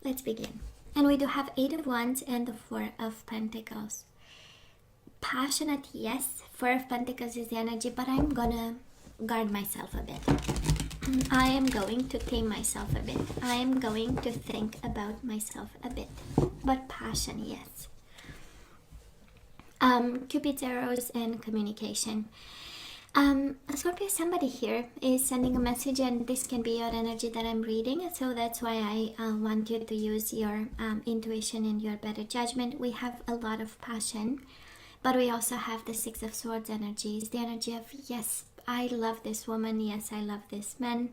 let's begin. And we do have 8 of Wands and the 4 of Pentacles. Passionate, yes. 4 of Pentacles is the energy, but I'm gonna guard myself a bit. I am going to tame myself a bit. I am going to think about myself a bit. But passion, yes. Cupid's arrows and communication. Scorpio, somebody here is sending a message, and this can be your energy that I'm reading, so that's why I want you to use your intuition and your better judgment. We have a lot of passion, but we also have the 6 of Swords energies, the energy of, yes, I love this woman, yes, I love this man,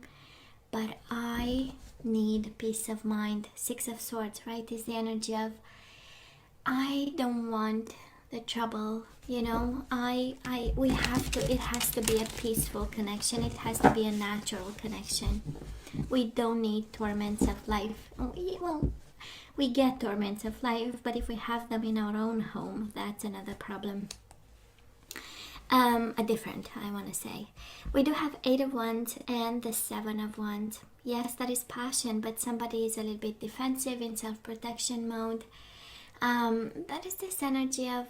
but I need peace of mind. 6 of Swords, right, is the energy of, I don't want the trouble, you know. It has to be a peaceful connection. It has to be a natural connection. We don't need torments of life. We get torments of life, but if we have them in our own home, that's another problem. I want to say. We do have 8 of Wands and the 7 of Wands. Yes, that is passion, but somebody is a little bit defensive, in self-protection mode. That is this energy of,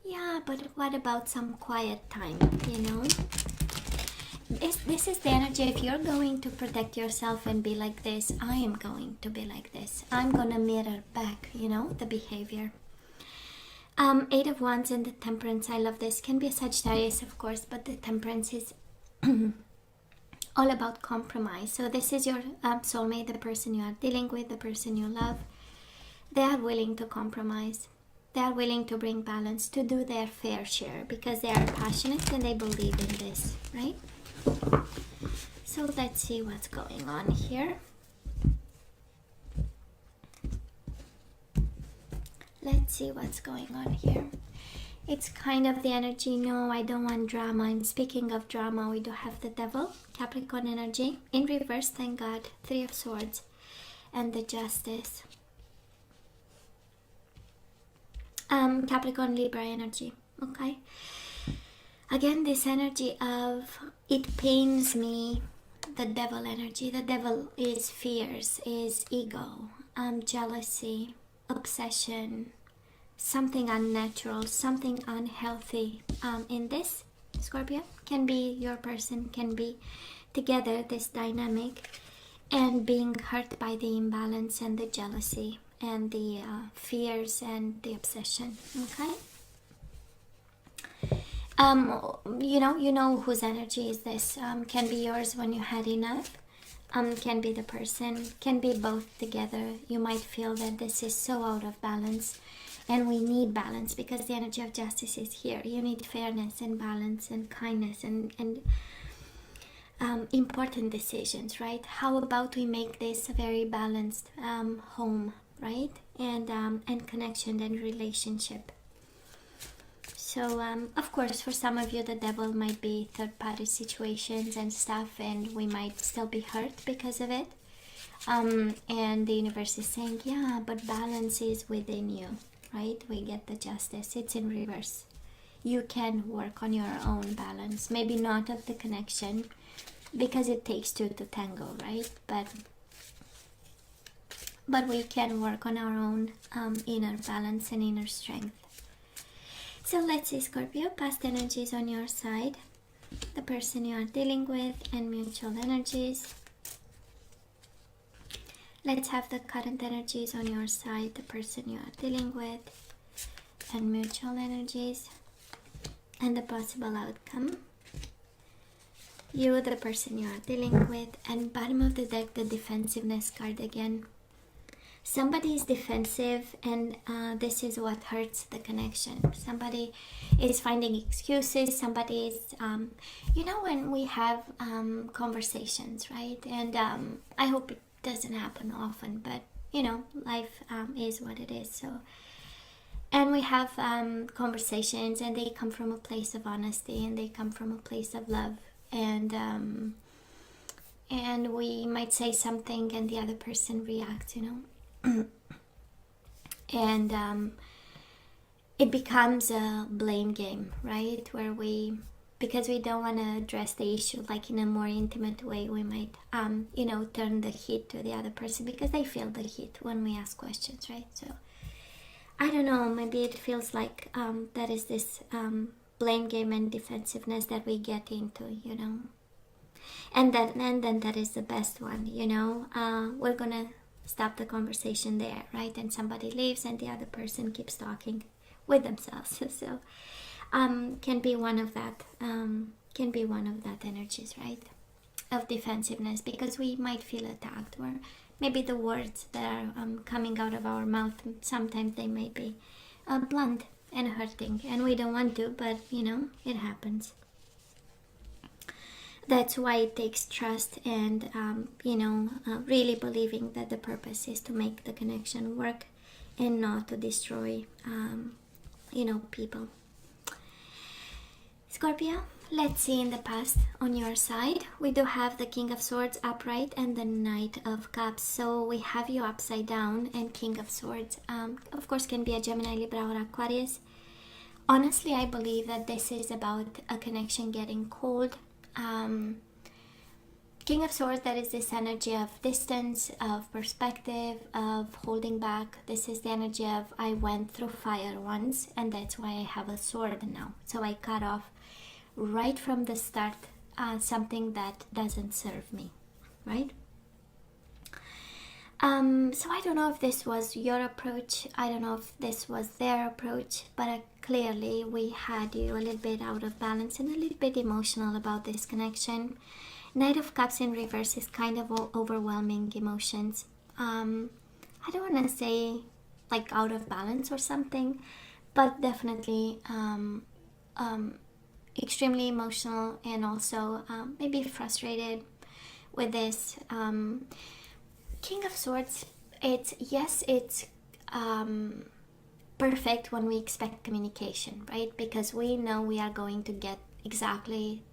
yeah, but what about some quiet time, you know? This is the energy, if you're going to protect yourself and be like this, I am going to be like this. I'm gonna mirror back, you know, the behavior. 8 of Wands and the Temperance, I love this. Can be a Sagittarius, of course, but the Temperance is all about compromise. So this is your soulmate, the person you are dealing with, the person you love. They are willing to compromise. They are willing to bring balance, to do their fair share, because they are passionate and they believe in this, right? So let's see what's going on here. Let's see what's going on here. It's kind of the energy, no, I don't want drama. And speaking of drama, we do have the Devil, Capricorn energy. In reverse, thank God, 3 of Swords and the Justice. Capricorn, Libra energy, okay? Again, this energy of, it pains me, the Devil energy. The Devil is fears, is ego, jealousy, obsession, something unnatural, something unhealthy. In this, Scorpio, can be your person, can be together, this dynamic, and being hurt by the imbalance and the jealousy and the fears and the obsession, okay? You know whose energy is this. Can be yours when you had enough. Can be the person, can be both together. You might feel that this is so out of balance, and we need balance because the energy of justice is here. You need fairness and balance and kindness and important decisions, right? How about we make this a very balanced home, right? And connection and relationship. So of course, for some of you, the Devil might be third-party situations and stuff, and we might still be hurt because of it. And the universe is saying, yeah, but balance is within you, right? We get the Justice. It's in reverse. You can work on your own balance. Maybe not of the connection, because it takes 2 to tango, right? But we can work on our own inner balance and inner strength. So let's see, Scorpio, past energies on your side, the person you are dealing with, and mutual energies. Let's have the current energies on your side, the person you are dealing with, and mutual energies, and the possible outcome. You, the person you are dealing with, and bottom of the deck, the defensiveness card again. Somebody is defensive, and this is what hurts the connection. Somebody is finding excuses. Somebody is, when we have conversations, right? And I hope it doesn't happen often, but, life is what it is. So, and we have conversations, and they come from a place of honesty, and they come from a place of love. And we might say something, and the other person reacts, and it becomes a blame game, right? Where we because we don't want to address the issue like in a more intimate way. We might turn the heat to the other person because they feel the heat when we ask questions, right? So I don't know, maybe it feels like that is this blame game and defensiveness that we get into, and then that is the best one, we're gonna stop the conversation there, right? And somebody leaves and the other person keeps talking with themselves. So can be one of that energies, right, of defensiveness, because we might feel attacked, or maybe the words that are coming out of our mouth, sometimes they may be blunt and hurting, and we don't want to, but it happens. That's why it takes trust and really believing that the purpose is to make the connection work and not to destroy people. Scorpio, let's see in the past on your side. We do have the King of Swords upright and the Knight of Cups. So we have you upside down, and King of Swords, of course, can be a Gemini, Libra, or Aquarius. Honestly, I believe that this is about a connection getting cold. King of Swords, that is this energy of distance, of perspective, of holding back. This is the energy of I went through fire once, and that's why I have a sword now. So I cut off right from the start something that doesn't serve me, right? So I don't know if this was your approach. I don't know if this was their approach, but clearly we had you a little bit out of balance and a little bit emotional about this connection. Knight of Cups in reverse is kind of overwhelming emotions. I don't want to say like out of balance or something, but definitely extremely emotional, and also maybe frustrated with this. King of Swords, it's perfect when we expect communication, right? Because we know we are going to get exactly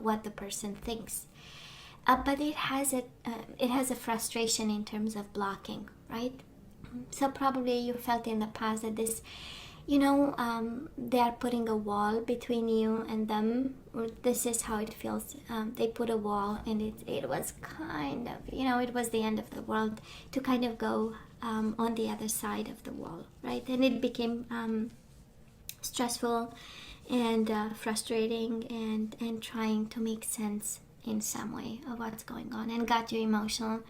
what the person thinks. But it has a frustration in terms of blocking, right? So probably you felt in the past that this, they are putting a wall between you and them. This is how it feels. They put a wall, and it was kind of, it was the end of the world to kind of go on the other side of the wall, right? And it became stressful and frustrating, and trying to make sense in some way of what's going on, and got you emotional,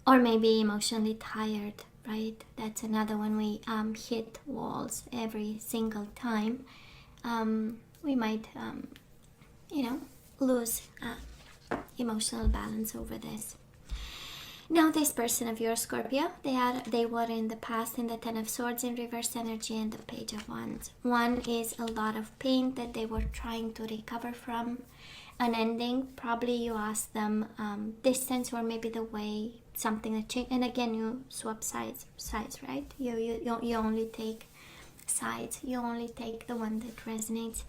or maybe emotionally tired, right? That's another one. We hit walls every single time. We might lose emotional balance over this. Now this person of yours, Scorpio, they were in the past in the Ten of Swords in reverse energy and the Page of Wands. One is a lot of pain that they were trying to recover from, an ending. Probably you asked them distance, or maybe the way something that changed, and again you swap sides, right? You only take sides, you only take the one that resonates.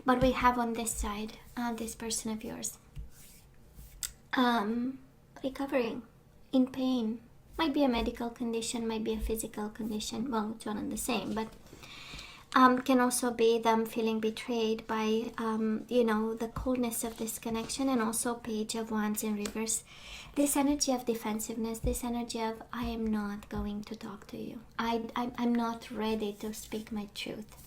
But we have on this side this person of yours recovering in pain. Might be a medical condition, might be a physical condition, well, it's one and the same, but can also be them feeling betrayed by the coldness of this connection. And also Page of Wands in reverse, this energy of defensiveness, this energy of I am not going to talk to you, I'm not ready to speak my truth.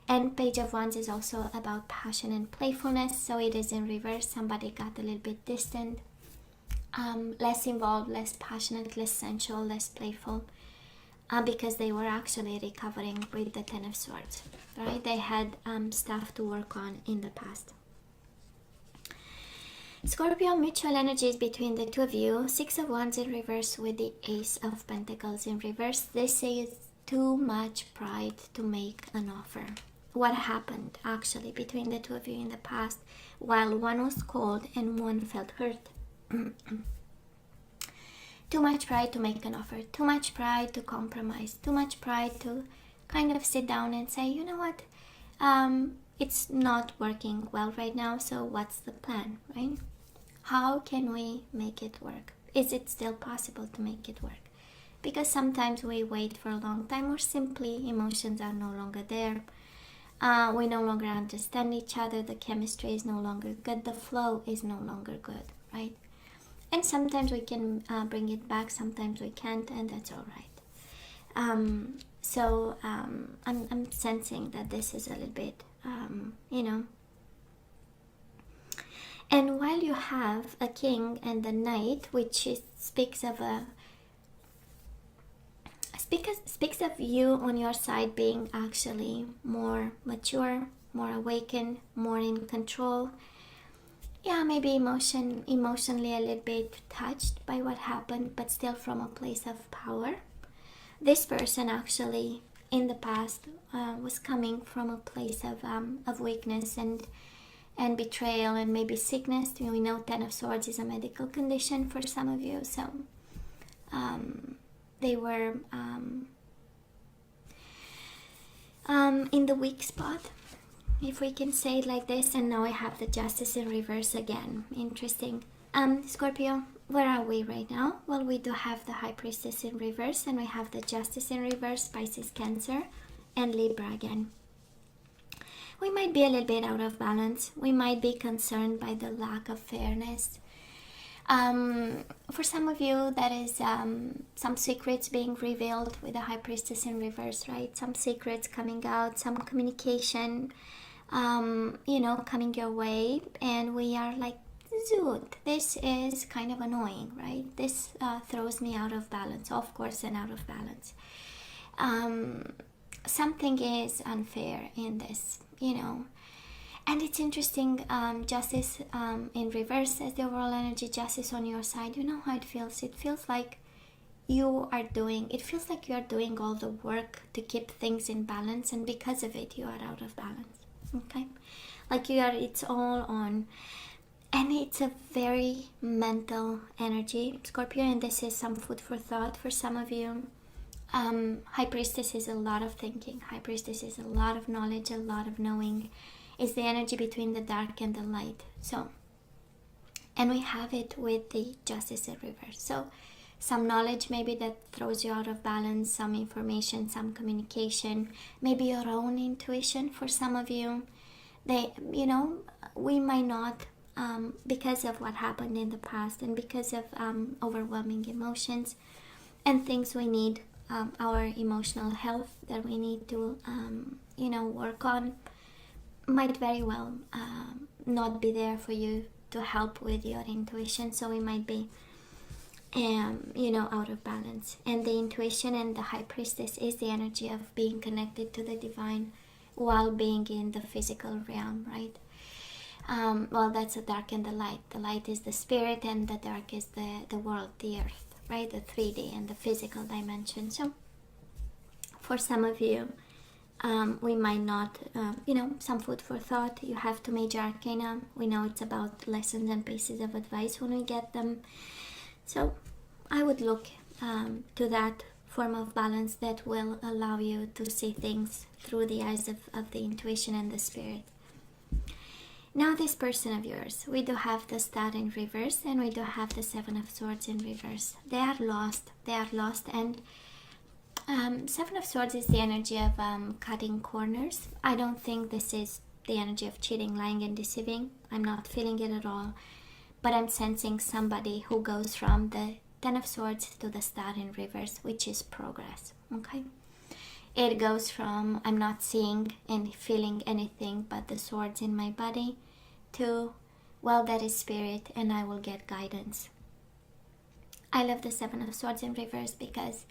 And Page of Wands is also about passion and playfulness, so it is in reverse. Somebody got a little bit distant, less involved, less passionate, less sensual, less playful, because they were actually recovering with the Ten of Swords, right? They had stuff to work on in the past. Scorpio, mutual energies between the two of you. Six of Wands in reverse with the Ace of Pentacles in reverse. This is too much pride to make an offer. What happened actually between the two of you in the past, while one was cold and one felt hurt? Too much pride to make an offer, too much pride to compromise, too much pride to kind of sit down and say, you know what, it's not working well right now, so what's the plan, right? How can we make it work? Is it still possible to make it work? Because sometimes we wait for a long time, or simply emotions are no longer there. We no longer understand each other. The chemistry is no longer good. The flow is no longer good, right? And sometimes we can bring it back, sometimes we can't, and that's all right. I'm sensing that this is a little bit, And while you have a king and the knight, which speaks of you on your side being actually more mature, more awakened, more in control. Yeah, maybe emotionally a little bit touched by what happened, but still from a place of power. This person actually in the past was coming from a place of weakness and betrayal and maybe sickness. We know 10 of Swords is a medical condition for some of you, so they were in the weak spot, if we can say it like this. And now I have the Justice in reverse again. Interesting. Scorpio, where are we right now? Well, we do have the High Priestess in reverse, and we have the Justice in reverse, Pisces, Cancer, and Libra again. We might be a little bit out of balance. We might be concerned by the lack of fairness. For some of you, that is some secrets being revealed with the High Priestess in reverse, right? Some secrets coming out, some communication, coming your way, and we are like, zoot, this is kind of annoying, right? This throws me out of balance, of course, and out of balance. Something is unfair in this, And it's interesting, Justice in reverse as the overall energy, Justice on your side. You know how it feels? It feels like you are doing all the work to keep things in balance, and because of it, you are out of balance, okay? Like it's all on, and it's a very mental energy, Scorpio, and this is some food for thought for some of you. High Priestess is a lot of thinking. High Priestess is a lot of knowledge, a lot of knowing. It's the energy between the dark and the light. So, and we have it with the Justice in reverse. So, some knowledge maybe that throws you out of balance, some information, some communication, maybe your own intuition for some of you. We might not, because of what happened in the past and because of overwhelming emotions and things we need, our emotional health that we need to, work on, might very well not be there for you to help with your intuition. So we might be out of balance. And the intuition and the High Priestess is the energy of being connected to the divine while being in the physical realm, right? That's the dark and the light. The light is the spirit, and the dark is the world, the earth, right? The 3D and the physical dimension. So for some of you, we might not, some food for thought. You have two major arcana. We know it's about lessons and pieces of advice when we get them. So I would look to that form of balance that will allow you to see things through the eyes of the intuition and the spirit. Now this person of yours, we do have the Star in reverse, and we do have the Seven of Swords in reverse. They are lost, and Seven of Swords is the energy of cutting corners. I don't think this is the energy of cheating, lying, and deceiving. I'm not feeling it at all. But I'm sensing somebody who goes from the Ten of Swords to the Star in reverse, which is progress, okay? It goes from I'm not seeing and feeling anything but the swords in my body to, well, that is spirit and I will get guidance. I love the Seven of Swords in reverse because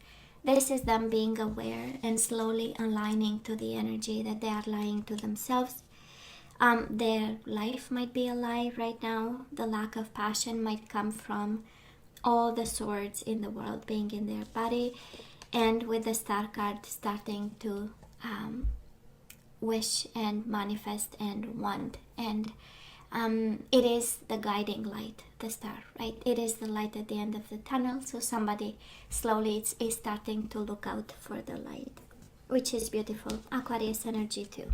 this is them being aware and slowly aligning to the energy that they are lying to themselves. Their life might be a lie right now. The lack of passion might come from all the swords in the world being in their body, and with the Star card starting to wish and manifest and want. And it is the guiding light, the star, right? It is the light at the end of the tunnel. So somebody slowly is starting to look out for the light, which is beautiful. Aquarius energy too.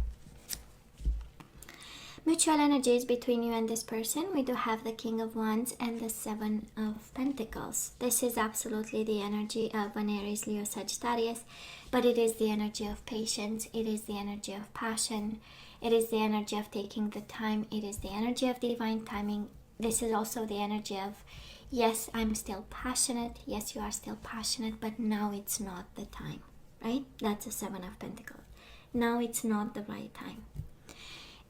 Mutual energies between you and this person. We do have the King of Wands and the Seven of Pentacles. This is absolutely the energy of an Aries, Leo, Sagittarius, but it is the energy of patience. It is the energy of passion. It is the energy of taking the time. It is the energy of divine timing. This is also the energy of, yes, I'm still passionate. Yes, you are still passionate, but now it's not the time, right? That's the Seven of Pentacles. Now it's not the right time.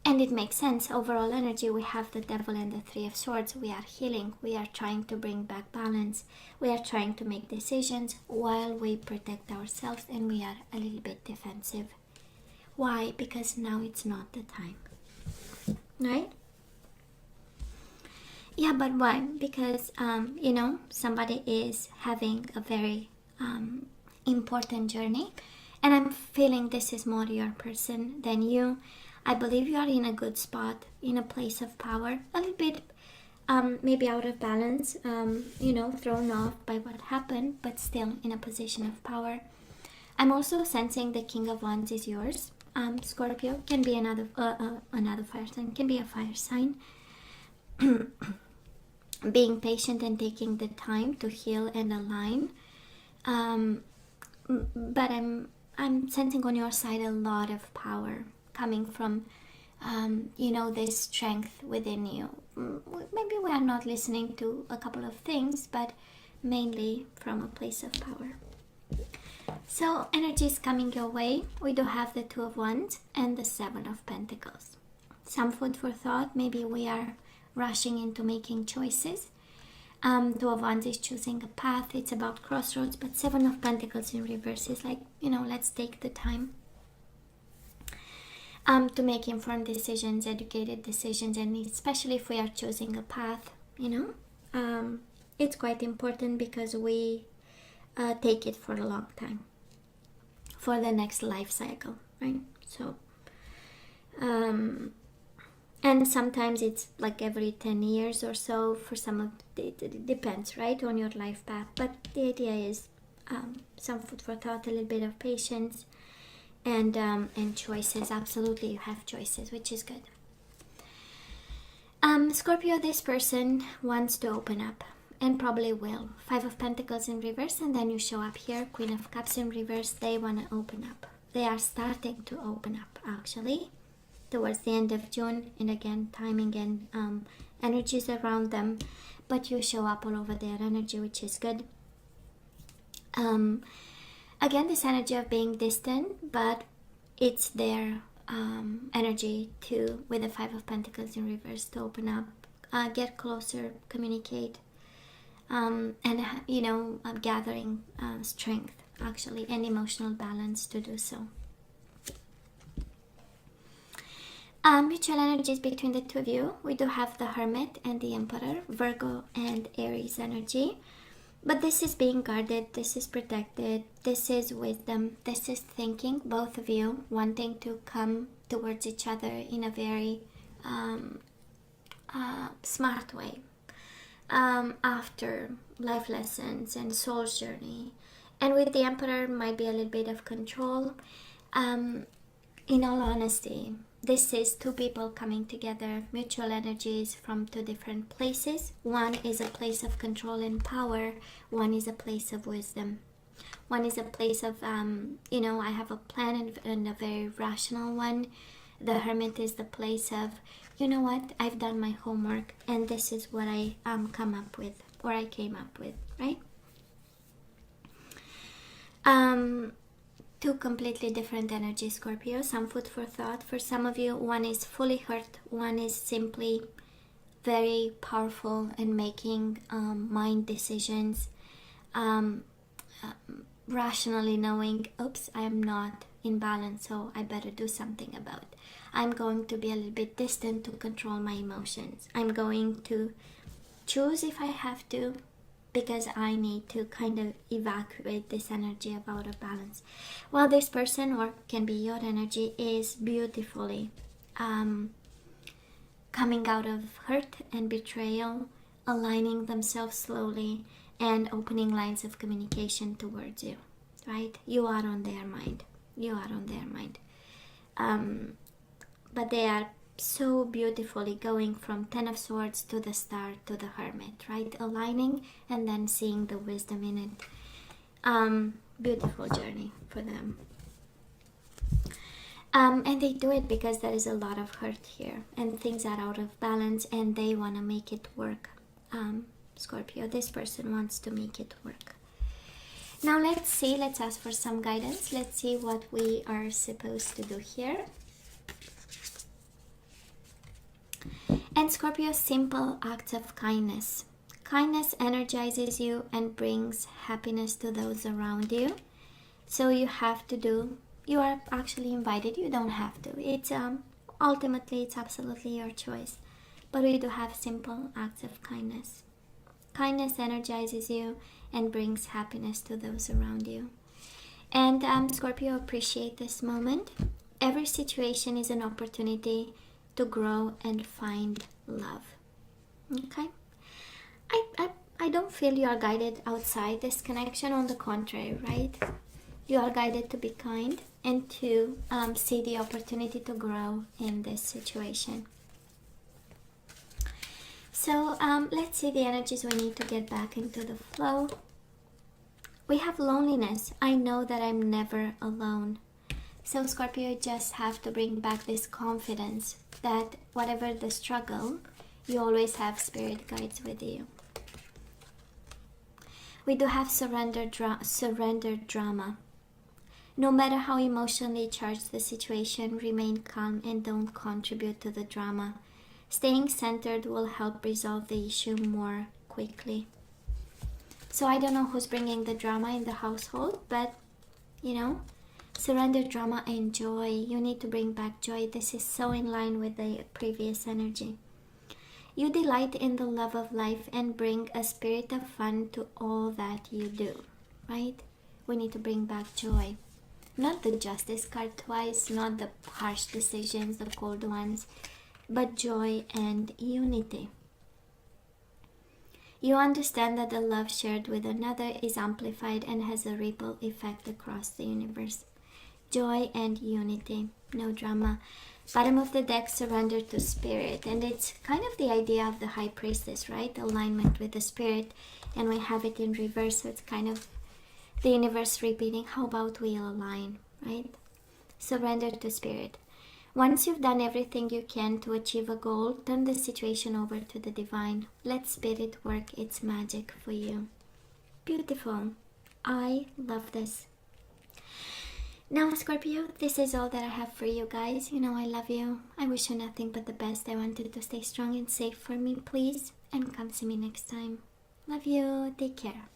And it makes sense. Overall energy, we have the Devil and the Three of Swords. We are healing. We are trying to bring back balance. We are trying to make decisions while we protect ourselves, and we are a little bit defensive. Why? Because now it's not the time. Right? Yeah, but why? Because, somebody is having a very important journey. And I'm feeling this is more your person than you. I believe you are in a good spot, in a place of power, a little bit maybe out of balance, thrown off by what happened, but still in a position of power. I'm also sensing the King of Wands is yours. Scorpio can be another fire sign, can be a fire sign. Being patient and taking the time to heal and align. But I'm sensing on your side a lot of power coming from, this strength within you. Maybe we are not listening to a couple of things, but mainly from a place of power. So energy is coming your way. We do have the Two of Wands and the Seven of Pentacles. Some food for thought. Maybe we are rushing into making choices. Two of Wands is choosing a path. It's about crossroads. But Seven of Pentacles in reverse is like, let's take the time to make informed decisions, educated decisions, and especially if we are choosing a path, it's quite important because we take it for a long time, for the next life cycle, right? So, and sometimes it's like every 10 years or so. For some of it depends, right, on your life path. But the idea is some food for thought, a little bit of patience, and choices. Absolutely, you have choices, which is good. Scorpio, this person wants to open up and probably will. Five of Pentacles in reverse, and then you show up here, Queen of Cups in reverse. They want to open up. They are starting to open up, actually, towards the end of June. And again, timing and energies around them. But you show up all over their energy, which is good. Again, this energy of being distant, but it's their energy to, with the Five of Pentacles in reverse, to open up, get closer, communicate, and gathering strength, actually, and emotional balance to do so. Mutual energies between the two of you. We do have the Hermit and the Emperor, Virgo and Aries energy. But this is being guarded, this is protected, this is wisdom, this is thinking, both of you wanting to come towards each other in a very smart way. After life lessons and soul's journey. And with the Emperor might be a little bit of control. In all honesty, this is two people coming together, mutual energies from two different places. One is a place of control and power. One is a place of wisdom. One is a place of, I have a plan and a very rational one. The Hermit is the place of, you know what, I've done my homework and this is what I came up with, right? Two completely different energies, Scorpio. Some food for thought. For some of you, one is fully hurt. One is simply very powerful and making mind decisions. Rationally knowing, oops, I am not in balance, so I better do something about it. I'm going to be a little bit distant to control my emotions. I'm going to choose if I have to, because I need to kind of evacuate this energy of out of balance. While this person, or can be your energy, is beautifully coming out of hurt and betrayal, aligning themselves slowly, and opening lines of communication towards you, right? You are on their mind. But they are so beautifully, going from Ten of Swords to the Star to the Hermit, right? Aligning and then seeing the wisdom in it. Beautiful journey for them. And they do it because there is a lot of hurt here and things are out of balance and they want to make it work. Scorpio, this person wants to make it work. Now let's ask for some guidance. Let's see what we are supposed to do here. And Scorpio, simple acts of kindness. Kindness energizes you and brings happiness to those around you. So you are actually invited. You don't have to. It's ultimately it's absolutely your choice. But we do have simple acts of kindness. Kindness energizes you and brings happiness to those around you. And Scorpio, appreciate this moment. Every situation is an opportunity to grow and find love. Okay? I don't feel you are guided outside this connection. On the contrary, right? You are guided to be kind and to see the opportunity to grow in this situation. So let's see the energies we need to get back into the flow. We have loneliness. I know that I'm never alone. So Scorpio, you just have to bring back this confidence that whatever the struggle, you always have spirit guides with you. We do have surrender drama. No matter how emotionally charged the situation, remain calm and don't contribute to the drama. Staying centered will help resolve the issue more quickly. So I don't know who's bringing the drama in the household, but surrender drama and joy. You need to bring back joy. This is so in line with the previous energy. You delight in the love of life and bring a spirit of fun to all that you do, right? We need to bring back joy. Not the Justice card twice, not the harsh decisions, the cold ones, but joy and unity. You understand that the love shared with another is amplified and has a ripple effect across the universe. Joy and unity, no drama. Bottom of the deck, surrender to spirit. And it's kind of the idea of the High Priestess, right? Alignment with the spirit. And we have it in reverse, so it's kind of the universe repeating, how about we align, right? Surrender to spirit. Once you've done everything you can to achieve a goal, turn the situation over to the divine. Let spirit work its magic for you. Beautiful. I love this. Now, Scorpio, this is all that I have for you guys. You know I love you. I wish you nothing but the best. I want you to stay strong and safe for me, please. And come see me next time. Love you. Take care.